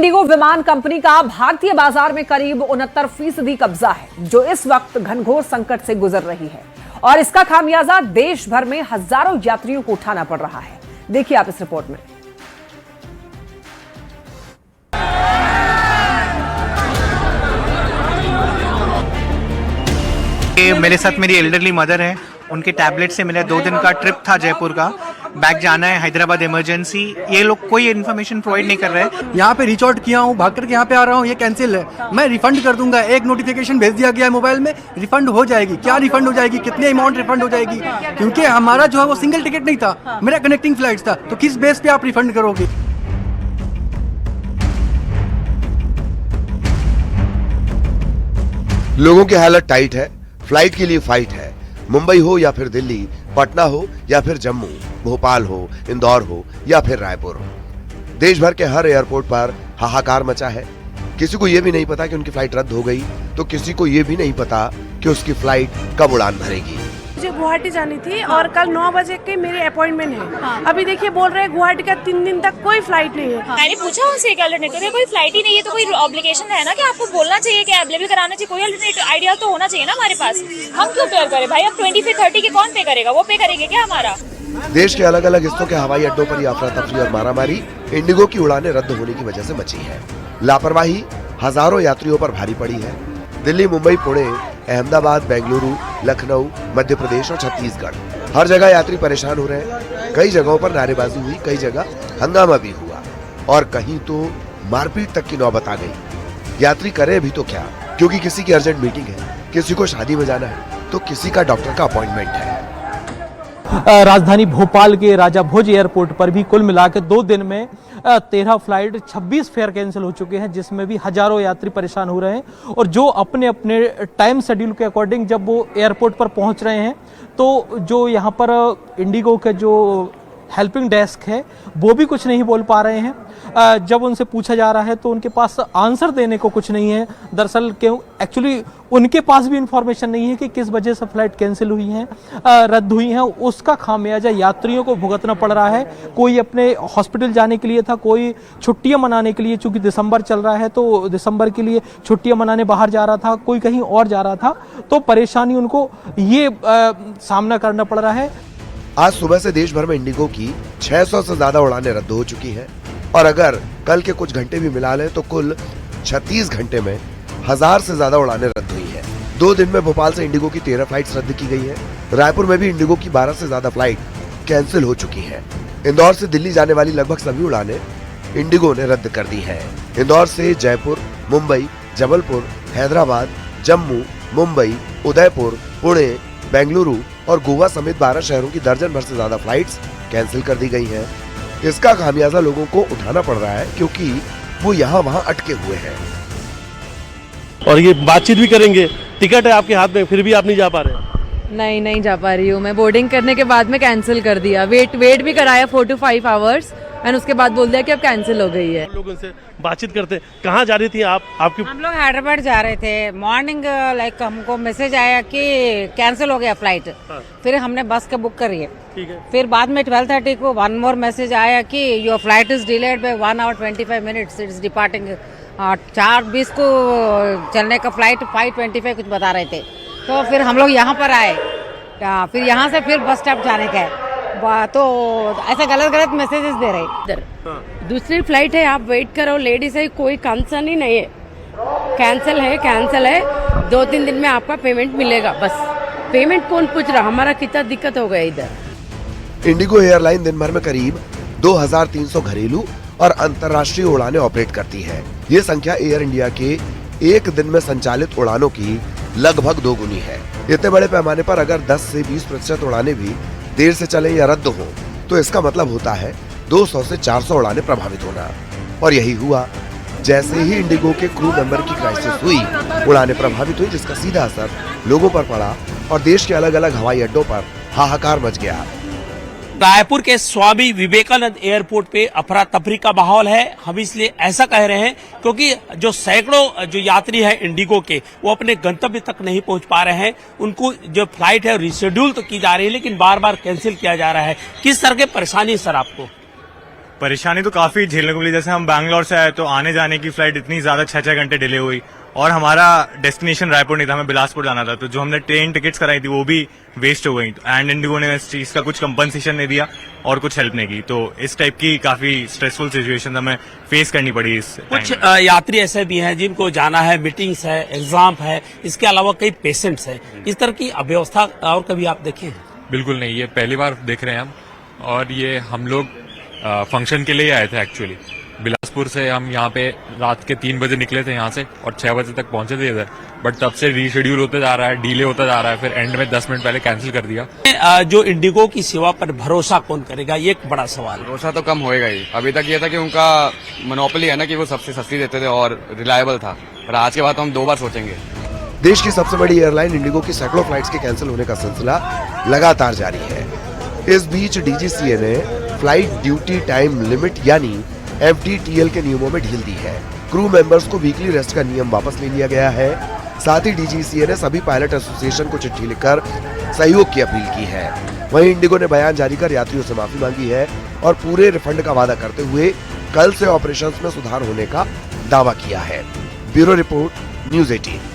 Indigo विमान company का भारतीय बाजार में करीब 69% कब्जा है, जो इस वक्त घनघोर संकट से गुजर रही है और इसका खामियाजा देश भर में हजारों यात्रियों को उठाना पड़ रहा है। देखिए आप इस रिपोर्ट में। मेरे साथ मेरी एल्डरली मदर है, उनके टैबलेट से मेरा 2 दिन का ट्रिप था जयपुर का, बैक जाना है हैदराबाद इमरजेंसी। ये लोग कोई इन्फॉर्मेशन प्रोवाइड नहीं कर रहे हैं। यहाँ पे रीच आउट किया हूँ, भाग करके यहाँ पे आ रहा हूँ, ये कैंसिल है, मैं रिफंड कर दूंगा। एक नोटिफिकेशन भेज दिया गया है मोबाइल में, रिफंड हो जाएगी। क्या रिफंड हो जाएगी, कितने अमाउंट रिफंड हो जाएगी? क्योंकि हमारा जो है वो सिंगल टिकट नहीं था, मेरा कनेक्टिंग फ्लाइट था, तो किस बेस पे आप रिफंड करोगे? लोगों की हालत टाइट है, फ्लाइट के लिए फाइट है। मुंबई हो या फिर दिल्ली, पटना हो या फिर जम्मू, भोपाल हो, इंदौर हो या फिर रायपुर, देश भर के हर एयरपोर्ट पर हाहाकार मचा है। किसी को यह भी नहीं पता कि उनकी फ्लाइट रद्द हो गई, तो किसी को यह भी नहीं पता कि उसकी फ्लाइट कब उड़ान भरेगी। मुझे गुवाहाटी जानी थी और कल 9 बजे के मेरी अपॉइंटमेंट है। हाँ। अभी देखिए बोल रहे हैं गुवाहाटी का 3 दिन तक कोई फ्लाइट नहीं है। हाँ। मैंने पूछा उनसे एक अल्टरनेटिव, कोई फ्लाइट ही नहीं है तो कोई ऑब्लिगेशन है ना कि आपको बोलना चाहिए कि अवेलेबल कराना चाहिए, कोई अल्टरनेटिव आइडिया तो होना चाहिए ना हमारे पास। हम क्यों पे करें भाई? अब 25-30 के कौन पे करेगा? वो पे करेंगे क्या हमारा? देश के अलग अलग हिस्सों के हवाई अड्डों पर अफरा तफरी और मारामारी इंडिगो की उड़ानें रद्द होने की वजह से मची है। लापरवाही हजारों यात्रियों पर भारी पड़ी है। दिल्ली, मुंबई, पुणे, अहमदाबाद, बेंगलुरु, लखनऊ, मध्य प्रदेश और छत्तीसगढ़, हर जगह यात्री परेशान हो रहे हैं। कई जगहों पर नारेबाजी हुई, कई जगह हंगामा भी हुआ और कहीं तो मारपीट तक की नौबत आ गई। यात्री करे भी तो क्या, क्योंकि किसी की अर्जेंट मीटिंग है, किसी को शादी में जाना है, तो किसी का डॉक्टर का अपॉइंटमेंट है। राजधानी भोपाल के राजा भोज एयरपोर्ट पर भी कुल मिलाकर 2 दिन में 13 फ्लाइट, 26 फेयर कैंसिल हो चुके हैं, जिसमें भी हजारों यात्री परेशान हो रहे हैं। और जो अपने अपने टाइम शेड्यूल के अकॉर्डिंग जब वो एयरपोर्ट पर पहुंच रहे हैं, तो जो यहाँ पर इंडिगो के जो हेल्पिंग डेस्क है वो भी कुछ नहीं बोल पा रहे हैं। जब उनसे पूछा जा रहा है तो उनके पास आंसर देने को कुछ नहीं है। दरअसल क्यों, एक्चुअली उनके पास भी इंफॉर्मेशन नहीं है कि किस वजह से फ्लाइट कैंसिल हुई हैं, रद्द हुई हैं। उसका खामियाजा यात्रियों को भुगतना पड़ रहा है। कोई अपने हॉस्पिटल जाने के लिए था, कोई छुट्टियां मनाने के लिए, चूंकि दिसंबर चल रहा है तो दिसंबर के लिए छुट्टियां मनाने बाहर जा रहा था, कोई कहीं और जा रहा था, तो परेशानी उनको ये सामना करना पड़ रहा है। आज सुबह से देश भर में इंडिगो की 600 से ज्यादा उड़ानें रद्द हो चुकी हैं और अगर कल के कुछ घंटे भी मिला लें तो कुल 36 घंटे में 1000 से ज्यादा उड़ानें रद्द हुई हैं। 2 दिन में भोपाल से इंडिगो की 13 फ्लाइट्स रद्द की गई है। रायपुर में भी इंडिगो की 12 से ज्यादा फ्लाइट कैंसिल हो चुकी है। इंदौर से दिल्ली जाने वाली लगभग सभी उड़ानें इंडिगो ने रद्द कर दी है। इंदौर से जयपुर, मुंबई, जबलपुर, हैदराबाद, जम्मू, मुंबई, उदयपुर, पुणे, बेंगलुरु और गोवा समेत 12 शहरों की दर्जन भर से ज्यादा फ्लाइट्स कैंसिल कर दी गई हैं। इसका खामियाजा लोगों को उठाना पड़ रहा है, क्योंकि वो यहाँ वहाँ अटके हुए हैं। और ये बातचीत भी करेंगे, टिकट है आपके हाथ में, फिर भी आप नहीं जा पा रहे? नहीं जा पा रही हूँ मैं। बोर्डिंग करने के बाद में कैंसिल कर दिया। वेट भी कराया 4 to 5 आवर्स, एंड उसके बाद बोल दिया कि अब कैंसिल हो गई है। लोग उनसे बातचीत करते, कहाँ जा रही थी आप? आपकी हम लोग हैदराबाद जा रहे थे। मॉर्निंग लाइक हमको मैसेज आया कि कैंसिल हो गया फ्लाइट। हाँ। फिर हमने बस का बुक करी है। ठीक है। फिर बाद में 12:30 को 1 more मैसेज आया कि your flight is delayed by 1 hour 25 minutes, it's departing 4:20 को चलने का फ्लाइट 5:25 कुछ बता रहे थे। तो फिर हम लोग यहाँ पर आए, फिर यहाँ से फिर बस स्टॉप जाने का है, तो ऐसा गलत मैसेजेस दे रहे इधर। हाँ। दूसरी फ्लाइट है, आप वेट करो, लेडीज है, कोई कंसर्न ही नहीं है। कैंसिल है 2-3 दिन में आपका पेमेंट मिलेगा। बस पेमेंट कौन पूछ रहा? हमारा कितना दिक्कत हो गया इधर। इंडिगो एयरलाइन दिन भर में करीब 2300 घरेलू और अंतर्राष्ट्रीय उड़ानें ऑपरेट करती है। ये संख्या एयर इंडिया के एक दिन में संचालित उड़ानों की लगभग 2 गुनी है। इतने बड़े पैमाने पर अगर 10 से 20% उड़ानें भी देर से चले या रद्द हो, तो इसका मतलब होता है 200 से 400 उड़ानें प्रभावित होना। और यही हुआ। जैसे ही इंडिगो के क्रू मेंबर की क्राइसिस हुई, उड़ानें प्रभावित हुई, जिसका सीधा असर लोगों पर पड़ा और देश के अलग अलग हवाई अड्डों पर हाहाकार मच गया। रायपुर के स्वामी विवेकानंद एयरपोर्ट पे अफरा तफरी का माहौल है। हम इसलिए ऐसा कह रहे हैं क्योंकि जो सैकड़ों जो यात्री हैं इंडिगो के, वो अपने गंतव्य तक नहीं पहुंच पा रहे हैं। उनको जो फ्लाइट है रिशेड्यूल तो की जा रही है, लेकिन बार बार कैंसिल किया जा रहा है। किस तरह की परेशानी है सर आपको? परेशानी तो काफी झेलने को मिली। जैसे हम बैंगलोर से आए तो आने जाने की फ्लाइट इतनी ज्यादा 6-6 घंटे डिले हुई और हमारा डेस्टिनेशन रायपुर नहीं था, हमें बिलासपुर जाना था। तो जो हमने ट्रेन टिकट्स कराई थी वो भी वेस्ट हो गई एंड इंडिगो ने इस चीज का कुछ कंपनसेशन नहीं दिया और कुछ हेल्प नहीं की। तो इस टाइप की काफी स्ट्रेसफुल सिचुएशन हमें फेस करनी पड़ी इस कुछ यात्री ऐसे भी हैं जिनको जाना है, मीटिंग्स है, एग्जाम है, इसके अलावा कई पेशेंट्स हैं। इस तरह की अव्यवस्था और कभी आप देखे हैं? बिल्कुल नहीं, ये पहली बार देख रहे हैं हम। और ये हम लोग फंक्शन के लिए आए थे एक्चुअली। बिलासपुर से हम यहाँ पे रात के 3 बजे निकले थे यहाँ से और 6 बजे तक पहुंचे थे इधर, बट तब से रीशेड्यूल होता जा रहा है, डिले होता जा रहा है, फिर एंड में 10 मिनट पहले कैंसिल कर दिया। जो इंडिगो की सेवा पर भरोसा कौन करेगा, ये एक बड़ा सवाल है। भरोसा तो कम होएगा ही। अभी तक ये था कि उनका मोनोपोली है ना, कि वो सबसे सस्ती देते थे और रिलायबल था, पर आज के बाद तो हम 2 बार सोचेंगे। देश की सबसे बड़ी एयरलाइन इंडिगो की सैकड़ों फ्लाइट्स के कैंसिल होने का सिलसिला लगातार जारी है। इस बीच डीजीसीए ने फ्लाइट ड्यूटी टाइम लिमिट यानी FDTL के नियमों में ढील दी है। क्रू मेंबर्स को वीकली रेस्ट का नियम वापस ले लिया गया है। साथ ही डीजीसीए ने सभी पायलट एसोसिएशन को चिट्ठी लिखकर सहयोग की अपील की है। वहीं इंडिगो ने बयान जारी कर यात्रियों से माफी मांगी है और पूरे रिफंड का वादा करते हुए कल से ऑपरेशंस में सुधार होने का दावा किया है। Bureau report, news 18।